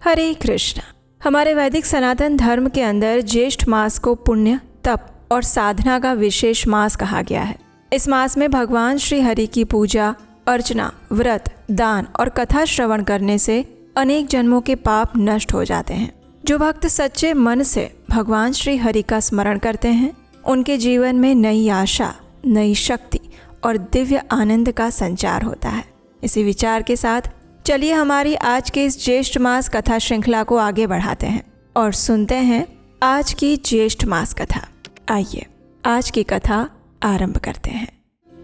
हरे कृष्ण। हमारे वैदिक सनातन धर्म के अंदर ज्येष्ठ मास को पुण्य, तप और साधना का विशेष मास कहा गया है। इस मास में भगवान श्री हरि की पूजा, अर्चना, व्रत, दान और कथा श्रवण करने से अनेक जन्मों के पाप नष्ट हो जाते हैं। जो भक्त सच्चे मन से भगवान श्री हरि का स्मरण करते हैं, उनके जीवन में नई आशा, नई शक्ति और दिव्य आनंद का संचार होता है। इसी विचार के साथ चलिए हमारी आज के इस ज्येष्ठ मास कथा श्रृंखला को आगे बढ़ाते हैं और सुनते हैं आज की ज्येष्ठ मास कथा। आइए आज की कथा आरंभ करते हैं।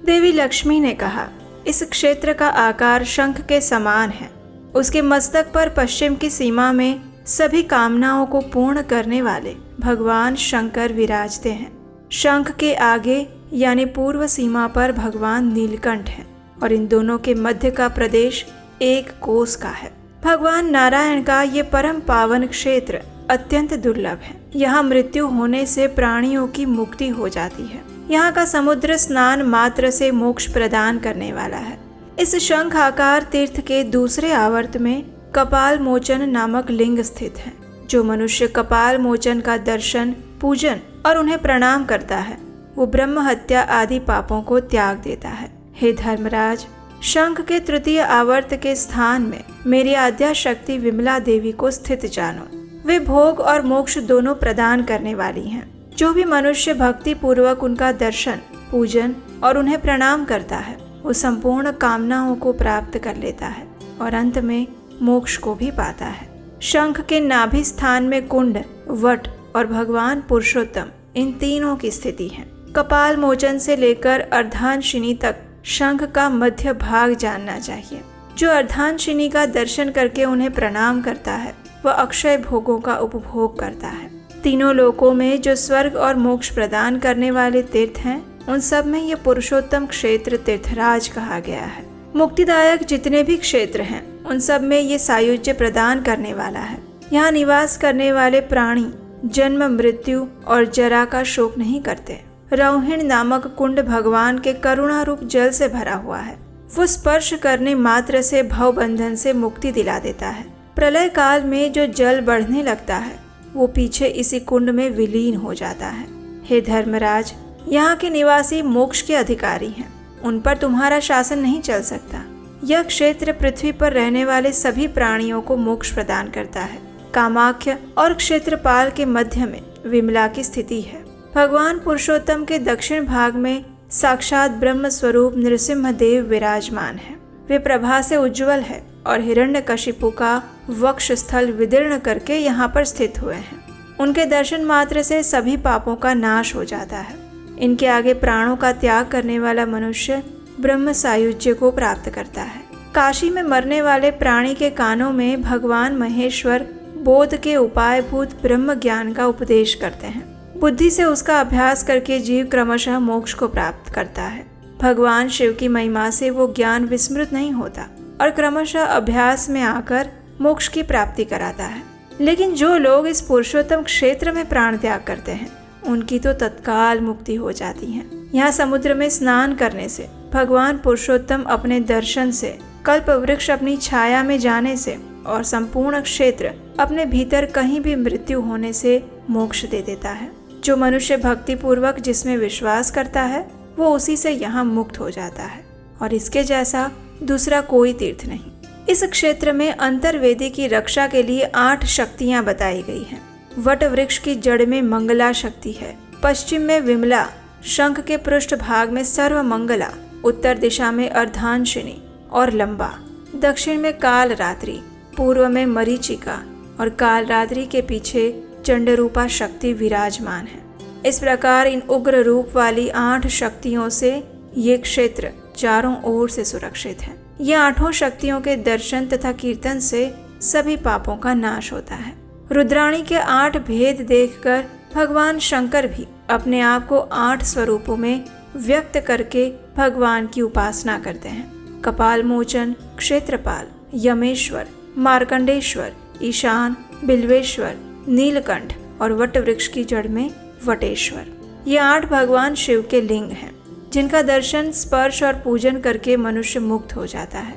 देवी लक्ष्मी ने कहा, इस क्षेत्र का आकार शंख के समान है। उसके मस्तक पर पश्चिम की सीमा में सभी कामनाओं को पूर्ण करने वाले भगवान शंकर विराजते हैं। शंख के आगे यानी पूर्व सीमा पर भगवान नीलकंठ हैं और इन दोनों के मध्य का प्रदेश एक कोस का है। भगवान नारायण का ये परम पावन क्षेत्र अत्यंत दुर्लभ है। यहाँ मृत्यु होने से प्राणियों की मुक्ति हो जाती है। यहाँ का समुद्र स्नान मात्र से मोक्ष प्रदान करने वाला है। इस शंख आकार तीर्थ के दूसरे आवर्त में कपाल मोचन नामक लिंग स्थित है। जो मनुष्य कपाल मोचन का दर्शन, पूजन और उन्हें प्रणाम करता है, वो ब्रह्म हत्या आदि पापों को त्याग देता है। हे धर्मराज, शंख के तृतीय आवर्त के स्थान में मेरी आद्या शक्ति विमला देवी को स्थित जानो। वे भोग और मोक्ष दोनों प्रदान करने वाली हैं। जो भी मनुष्य भक्ति पूर्वक उनका दर्शन, पूजन और उन्हें प्रणाम करता है, वो संपूर्ण कामनाओं को प्राप्त कर लेता है और अंत में मोक्ष को भी पाता है। शंख के नाभि स्थान में कुंड, वट और भगवान पुरुषोत्तम, इन तीनों की स्थिति है। कपाल मोचन से लेकर अर्धांशिनी तक शंख का मध्य भाग जानना चाहिए। जो अर्धांशिनी का दर्शन करके उन्हें प्रणाम करता है, वह अक्षय भोगों का उपभोग करता है। तीनों लोकों में जो स्वर्ग और मोक्ष प्रदान करने वाले तीर्थ हैं, उन सब में ये पुरुषोत्तम क्षेत्र तीर्थराज कहा गया है। मुक्तिदायक जितने भी क्षेत्र हैं, उन सब में ये सायुज्य प्रदान करने वाला है। यहाँ निवास करने वाले प्राणी जन्म, मृत्यु और जरा का शोक नहीं करते। रौहिण नामक कुंड भगवान के करुणा रूप जल से भरा हुआ है। वो स्पर्श करने मात्र से भव बंधन से मुक्ति दिला देता है। प्रलय काल में जो जल बढ़ने लगता है, वो पीछे इसी कुंड में विलीन हो जाता है। हे धर्मराज, यहाँ के निवासी मोक्ष के अधिकारी हैं। उन पर तुम्हारा शासन नहीं चल सकता। यह क्षेत्र पृथ्वी पर रहने वाले सभी प्राणियों को मोक्ष प्रदान करता है। कामाख्य और क्षेत्रपाल के मध्य में विमला की स्थिति है। भगवान पुरुषोत्तम के दक्षिण भाग में साक्षात ब्रह्म स्वरूप नृसिंह देव विराजमान है। वे प्रभा से उज्जवल है और हिरण्यकशिपु का वक्ष स्थल विदीर्ण करके यहाँ पर स्थित हुए हैं। उनके दर्शन मात्र से सभी पापों का नाश हो जाता है। इनके आगे प्राणों का त्याग करने वाला मनुष्य ब्रह्म सायुज्य को प्राप्त करता है। काशी में मरने वाले प्राणी के कानों में भगवान महेश्वर बोध के उपायभूत ब्रह्म ज्ञान का उपदेश करते हैं। बुद्धि से उसका अभ्यास करके जीव क्रमशः मोक्ष को प्राप्त करता है। भगवान शिव की महिमा से वो ज्ञान विस्मृत नहीं होता और क्रमशः अभ्यास में आकर मोक्ष की प्राप्ति कराता है। लेकिन जो लोग इस पुरुषोत्तम क्षेत्र में प्राण त्याग करते हैं, उनकी तो तत्काल मुक्ति हो जाती है। यहाँ समुद्र में स्नान करने से, भगवान पुरुषोत्तम अपने दर्शन से, कल्प वृक्ष अपनी छाया में जाने से और संपूर्ण क्षेत्र अपने भीतर कहीं भी मृत्यु होने से मोक्ष दे देता है। जो मनुष्य भक्ति पूर्वक जिसमें विश्वास करता है, वो उसी से यहाँ मुक्त हो जाता है और इसके जैसा दूसरा कोई तीर्थ नहीं। इस क्षेत्र में अंतर्वेदी की रक्षा के लिए 8 शक्तियाँ बताई गई हैं। वट वृक्ष की जड़ में मंगला शक्ति है। पश्चिम में विमला, शंख के पृष्ठ भाग में सर्वमंगला, उत्तर दिशा में अर्धांशिनी और लंबा, दक्षिण में काल रात्रि, पूर्व में मरीचिका और काल रात्रि के पीछे चंडरूपा शक्ति विराजमान है। इस प्रकार इन उग्र रूप वाली 8 शक्तियों से ये क्षेत्र चारों ओर से सुरक्षित है। ये 8 शक्तियों के दर्शन तथा कीर्तन से सभी पापों का नाश होता है। रुद्राणी के 8 भेद देखकर भगवान शंकर भी अपने आप को 8 स्वरूपों में व्यक्त करके भगवान की उपासना करते हैं। कपाल मोचन, क्षेत्रपाल, यमेश्वर, मार्कंडेश्वर, ईशान, बिल्वेश्वर, नीलकंठ और वट वृक्ष की जड़ में वटेश्वर, ये 8 भगवान शिव के लिंग हैं, जिनका दर्शन, स्पर्श और पूजन करके मनुष्य मुक्त हो जाता है।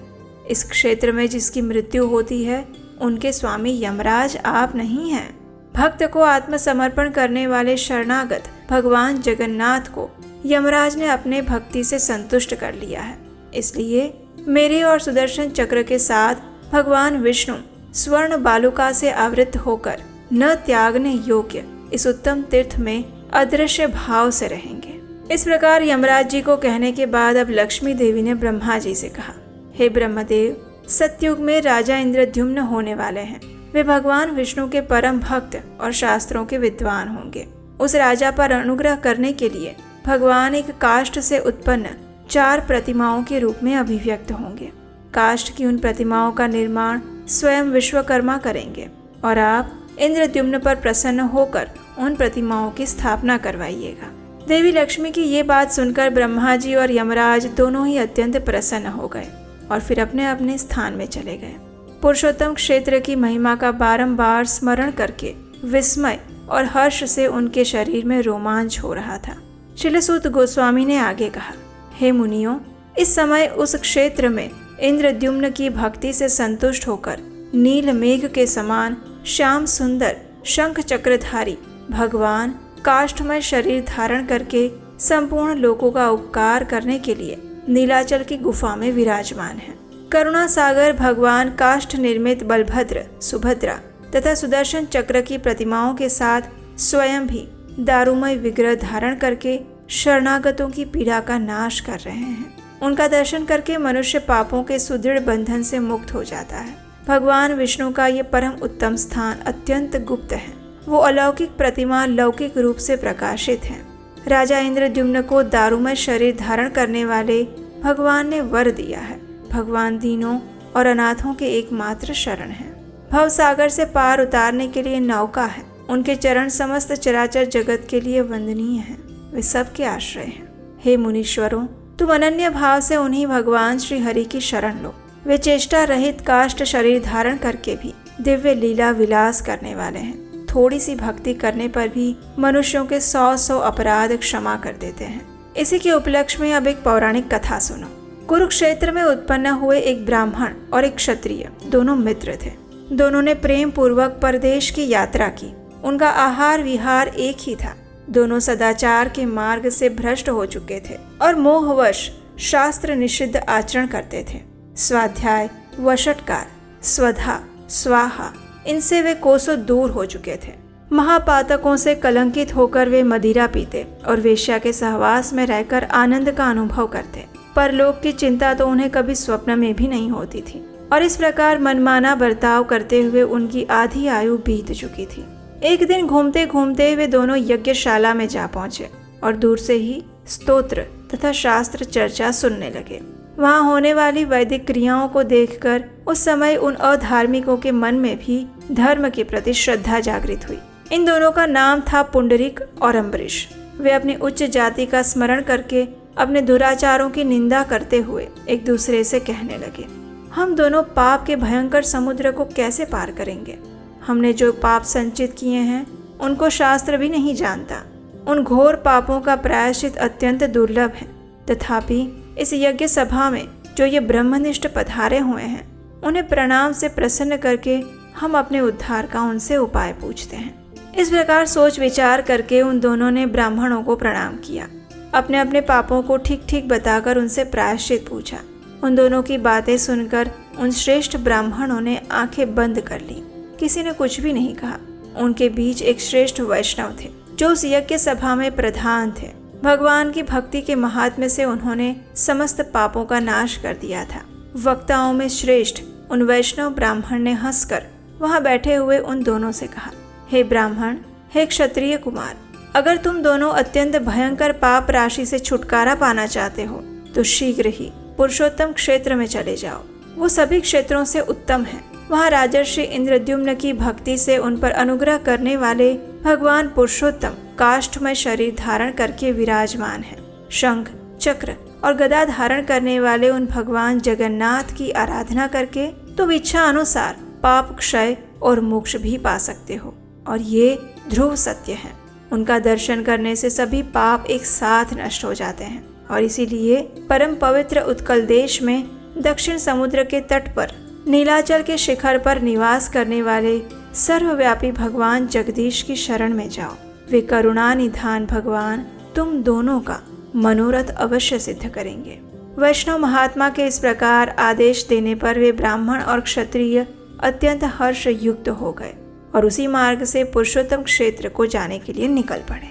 इस क्षेत्र में जिसकी मृत्यु होती है, उनके स्वामी यमराज आप नहीं हैं। भक्त को आत्मसमर्पण करने वाले शरणागत भगवान जगन्नाथ को यमराज ने अपने भक्ति से संतुष्ट कर लिया है। इसलिए मेरे और सुदर्शन चक्र के साथ भगवान विष्णु स्वर्ण बालुका से आवृत होकर न त्यागने योग्य इस उत्तम तीर्थ में अदृश्य भाव से रहेंगे। इस प्रकार यमराज जी को कहने के बाद अब लक्ष्मी देवी ने ब्रह्मा जी से कहा, हे ब्रह्मदेव, सतयुग में राजा इंद्रद्युम्न होने वाले हैं। वे भगवान विष्णु के परम भक्त और शास्त्रों के विद्वान होंगे। उस राजा पर अनुग्रह करने के लिए भगवान एक काष्ठ से उत्पन्न 4 प्रतिमाओं के रूप में अभिव्यक्त होंगे। काष्ठ की उन प्रतिमाओं का निर्माण स्वयं विश्वकर्मा करेंगे और आप इंद्रद्युम्न पर प्रसन्न होकर उन प्रतिमाओं की स्थापना करवाइएगा। देवी लक्ष्मी की ये बात सुनकर ब्रह्मा जी और यमराज दोनों ही अत्यंत प्रसन्न हो गए और फिर अपने अपने स्थान में चले गए। पुरुषोत्तम क्षेत्र की महिमा का बारंबार स्मरण करके विस्मय और हर्ष से उनके शरीर में रोमांच हो रहा था। शिलसूत गोस्वामी ने आगे कहा, हे मुनियों, इस समय उस क्षेत्र में इंद्रद्युम्न की भक्ति से संतुष्ट होकर नील मेघ के समान श्याम सुंदर शंख चक्रधारी भगवान काष्ठमय शरीर धारण करके संपूर्ण लोकों का उपकार करने के लिए नीलाचल की गुफा में विराजमान है। करुणा सागर भगवान काष्ठ निर्मित बलभद्र, सुभद्रा तथा सुदर्शन चक्र की प्रतिमाओं के साथ स्वयं भी दारुमय विग्रह धारण करके शरणागतों की पीड़ा का नाश कर रहे हैं। उनका दर्शन करके मनुष्य पापों के सुदृढ़ बंधन से मुक्त हो जाता है। भगवान विष्णु का ये परम उत्तम स्थान अत्यंत गुप्त है। वो अलौकिक प्रतिमा लौकिक रूप से प्रकाशित है। राजा इंद्रद्युम्न को दारुमय शरीर धारण करने वाले भगवान ने वर दिया है। भगवान दीनों और अनाथों के एकमात्र शरण हैं। भव सागर से पार उतारने के लिए नौका है। उनके चरण समस्त चराचर जगत के लिए वंदनीय हैं। वे सबके आश्रय हैं। हे मुनीश्वरों, तुम अनन्य भाव से उन्हीं भगवान श्री हरि की शरण लो। वे चेष्टा रहित काष्ठ शरीर धारण करके भी दिव्य लीला विलास करने वाले हैं। थोड़ी सी भक्ति करने पर भी मनुष्यों के 100 अपराध क्षमा कर देते हैं। इसी के उपलक्ष्य में अब एक पौराणिक कथा सुनो। कुरुक्षेत्र में उत्पन्न हुए एक ब्राह्मण और एक क्षत्रिय दोनों मित्र थे। दोनों ने प्रेम पूर्वक परदेश की यात्रा की। उनका आहार विहार एक ही था। दोनों सदाचार के मार्ग से भ्रष्ट हो चुके थे और मोहवश शास्त्र निषिद्ध आचरण करते थे। स्वाध्याय, वशटकार, स्वधा, स्वाहा, इनसे वे कोसों दूर हो चुके थे। महापातकों से कलंकित होकर वे मदिरा पीते और वेश्या के सहवास में रहकर आनंद का अनुभव करते। परलोक की चिंता तो उन्हें कभी स्वप्न में भी नहीं होती थी और इस प्रकार मनमाना बर्ताव करते हुए उनकी आधी आयु बीत चुकी थी। एक दिन घूमते घूमते वे दोनों यज्ञशाला में जा पहुंचे और दूर से ही स्तोत्र तथा शास्त्र चर्चा सुनने लगे। वहां होने वाली वैदिक क्रियाओं को देखकर उस समय उन अधार्मिकों के मन में भी धर्म के प्रति श्रद्धा जागृत हुई। इन दोनों का नाम था पुंडरीक और अम्बरीश। वे अपनी उच्च जाति का स्मरण करके अपने दुराचारों की निंदा करते हुए एक दूसरे से कहने लगे, हम दोनों पाप के भयंकर समुद्र को कैसे पार करेंगे? हमने जो पाप संचित किए हैं उनको शास्त्र भी नहीं जानता। उन घोर पापों का प्रायश्चित अत्यंत दुर्लभ है। तथापि इस यज्ञ सभा में जो ये ब्रह्मनिष्ठ पधारे हुए हैं, उन्हें प्रणाम से प्रसन्न करके हम अपने उद्धार का उनसे उपाय पूछते हैं। इस प्रकार सोच विचार करके उन दोनों ने ब्राह्मणों को प्रणाम किया। अपने अपने पापों को ठीक ठीक बताकर उनसे प्रायश्चित पूछा। उन दोनों की बातें सुनकर उन श्रेष्ठ ब्राह्मणों ने आंखें बंद कर ली। किसी ने कुछ भी नहीं कहा। उनके बीच एक श्रेष्ठ वैष्णव थे जो उस यज्ञ सभा में प्रधान थे। भगवान की भक्ति के महात्म्य से उन्होंने समस्त पापों का नाश कर दिया था। वक्ताओं में श्रेष्ठ उन वैष्णव ब्राह्मण ने हंसकर वहां बैठे हुए उन दोनों से कहा, हे ब्राह्मण, हे क्षत्रिय कुमार, अगर तुम दोनों अत्यंत भयंकर पाप राशि से छुटकारा पाना चाहते हो तो शीघ्र ही पुरुषोत्तम क्षेत्र में चले जाओ। वो सभी क्षेत्रों से उत्तम है। वहाँ राजर्षि इंद्रद्युम्न की भक्ति से उन पर अनुग्रह करने वाले भगवान पुरुषोत्तम काष्ठमय शरीर धारण करके विराजमान है। शंख, चक्र और गदा धारण करने वाले उन भगवान जगन्नाथ की आराधना करके तुम इच्छा अनुसार पाप क्षय और मोक्ष भी पा सकते हो और ये ध्रुव सत्य है। उनका दर्शन करने से सभी पाप एक साथ नष्ट हो जाते हैं और इसीलिए परम पवित्र उत्कल देश में दक्षिण समुद्र के तट पर नीलाचल के शिखर पर निवास करने वाले सर्वव्यापी भगवान जगदीश की शरण में जाओ। वे करुणा निधान भगवान तुम दोनों का मनोरथ अवश्य सिद्ध करेंगे। वैष्णव महात्मा के इस प्रकार आदेश देने पर वे ब्राह्मण और क्षत्रिय अत्यंत हर्ष युक्त हो गए और उसी मार्ग से पुरुषोत्तम क्षेत्र को जाने के लिए निकल पड़े।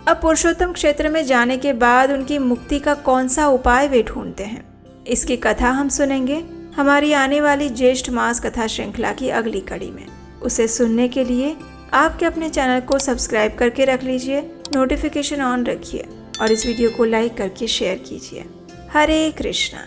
अब पुरुषोत्तम क्षेत्र में जाने के बाद उनकी मुक्ति का कौन सा उपाय वे ढूंढते हैं, इसकी कथा हम सुनेंगे हमारी आने वाली ज्येष्ठ मास कथा श्रृंखला की अगली कड़ी में। उसे सुनने के लिए आपके अपने चैनल को सब्सक्राइब करके रख लीजिए, नोटिफिकेशन ऑन रखिए और इस वीडियो को लाइक करके शेयर कीजिए। हरे कृष्णा।